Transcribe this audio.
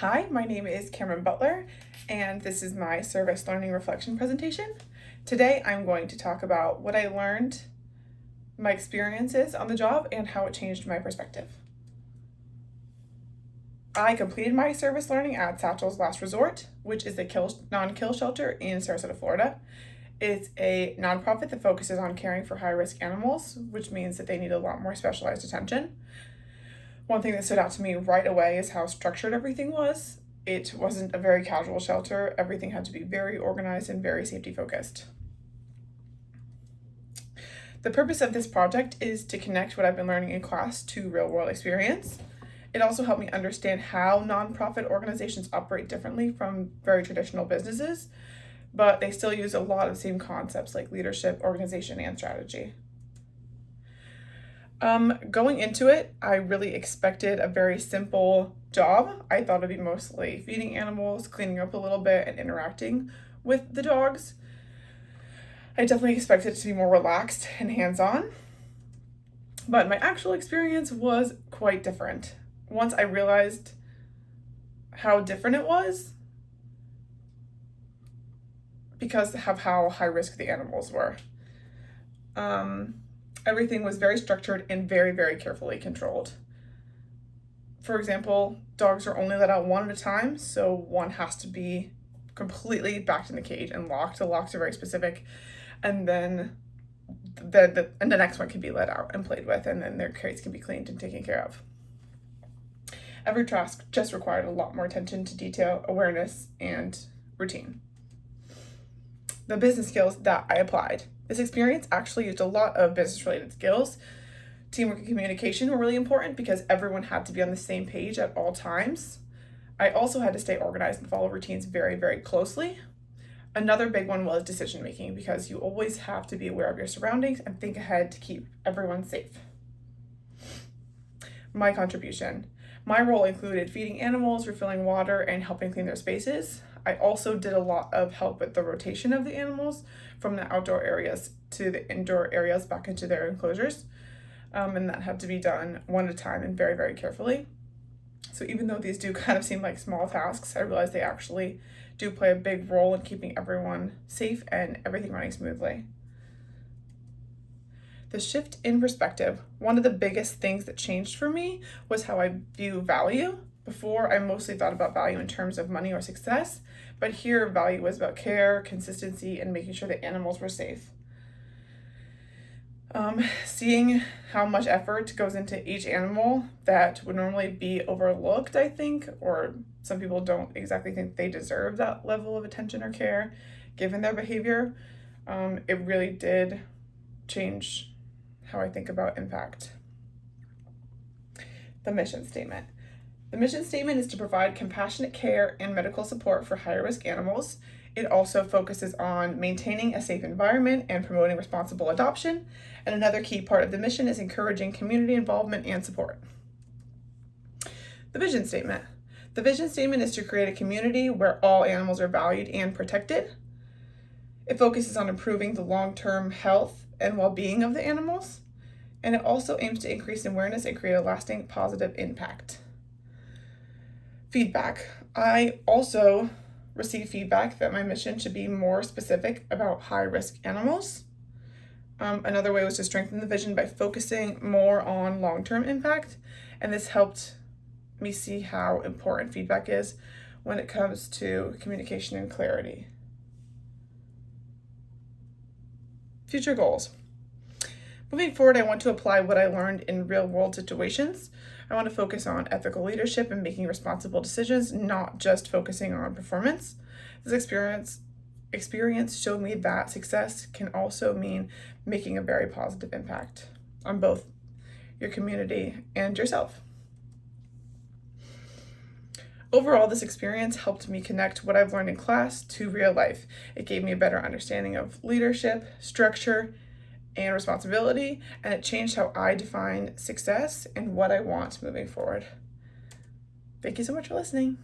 Hi, my name is Cameron Butler, and this is my Service Learning Reflection presentation. Today I'm going to talk about what I learned, my experiences on the job, and how it changed my perspective. I completed my service learning at Satchel's Last Resort, which is a non-kill shelter in Sarasota, Florida. It's a nonprofit that focuses on caring for high-risk animals, which means that they need a lot more specialized attention. One thing that stood out to me right away is how structured everything was. It wasn't a very casual shelter. Everything had to be very organized and very safety focused. The purpose of this project is to connect what I've been learning in class to real world experience. It also helped me understand how nonprofit organizations operate differently from very traditional businesses, but they still use a lot of the same concepts like leadership, organization, and strategy. Going into it, I really expected a very simple job. I thought it'd be mostly feeding animals, cleaning up a little bit, and interacting with the dogs. I definitely expected it to be more relaxed and hands-on, but my actual experience was quite different. Once I realized how different it was, because of how high risk the animals were. Everything was very structured and very, very carefully controlled. For example, dogs are only let out one at a time, so one has to be completely backed in the cage and locked. The locks are very specific, and then the next one can be let out and played with, and then their crates can be cleaned and taken care of. Every task just required a lot more attention to detail, awareness, and routine. The business skills that I applied. This experience actually used a lot of business-related skills. Teamwork and communication were really important because everyone had to be on the same page at all times. I also had to stay organized and follow routines very, very closely. Another big one was decision making because you always have to be aware of your surroundings and think ahead to keep everyone safe. My contribution. My role included feeding animals, refilling water, and helping clean their spaces. I also did a lot of help with the rotation of the animals from the outdoor areas to the indoor areas back into their enclosures. And that had to be done one at a time and very, very carefully. So even though these do kind of seem like small tasks, I realized they actually do play a big role in keeping everyone safe and everything running smoothly. The shift in perspective. One of the biggest things that changed for me was how I view value. Before, I mostly thought about value in terms of money or success, but here value was about care, consistency, and making sure the animals were safe. Seeing how much effort goes into each animal that would normally be overlooked, I think, or some people don't exactly think they deserve that level of attention or care given their behavior, it really did change how I think about impact. The mission statement. The mission statement is to provide compassionate care and medical support for high-risk animals. It also focuses on maintaining a safe environment and promoting responsible adoption. And another key part of the mission is encouraging community involvement and support. The vision statement. The vision statement is to create a community where all animals are valued and protected. It focuses on improving the long-term health and well-being of the animals. And it also aims to increase awareness and create a lasting positive impact. Feedback. I also received feedback that my mission should be more specific about high-risk animals. Another way was to strengthen the vision by focusing more on long-term impact, and this helped me see how important feedback is when it comes to communication and clarity. Future goals. Moving forward, I want to apply what I learned in real-world situations. I want to focus on ethical leadership and making responsible decisions, not just focusing on performance. This experience showed me that success can also mean making a very positive impact on both your community and yourself. Overall, this experience helped me connect what I've learned in class to real life. It gave me a better understanding of leadership, structure, and responsibility, and it changed how I define success and what I want moving forward. Thank you so much for listening.